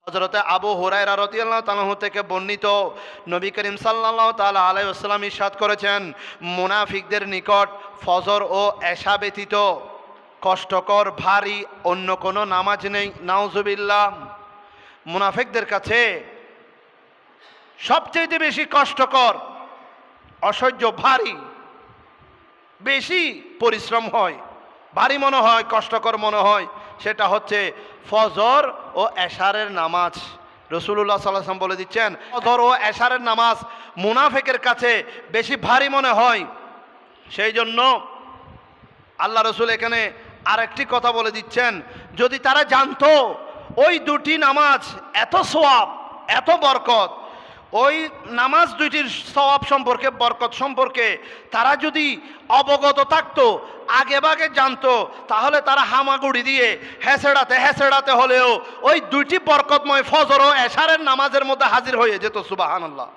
হযরতে আবু হুরায়রা রাদিয়াল্লাহু তাআলা থেকে বর্ণিত, নবী করিম সাল্লাল্লাহু তাআলা আলাইহি ওয়াসাল্লাম ইরশাদ করেছেন, মুনাফিকদের নিকট ফজর ও এশা ব্যতীত কষ্টকর ভারী অন্য কোনো নামাজ নেই। নাউজুবিল্লাহ। মুনাফিকদের কাছে সবচেয়ে বেশি কষ্টকর, অসহ্য ভারী, বেশি পরিশ্রম হয়, ভারী মনে হয়, কষ্টকর মনে হয়, সেটা হচ্ছে ফজর ও এশারের নামাজ। রাসূলুল্লাহ সাল্লাল্লাহু আলাইহি ওয়াসাল্লাম বলে দিচ্ছেন, ফজর ও এশারের নামাজ মুনাফিকের কাছে বেশি ভারী মনে হয়। সেই জন্য আল্লাহ রসুল এখানে আরেকটি কথা বলে দিচ্ছেন, যদি তারা জানতো ওই দুটি নামাজ এত সওয়াব, এত বরকত, ওই নামাজ দুইটির সওয়াব সম্পর্কে, বরকত সম্পর্কে তারা যদি অবগত থাকতো, আগে ভাগে জানতো, তাহলে তারা হামাগুড়ি দিয়ে হেসেড়াতে হেসেড়াতে হলেও ওই দুইটি বরকতময় ফজর ও এশারের নামাজের মধ্যে হাজির হয়ে যেত। সুবহানাল্লাহ।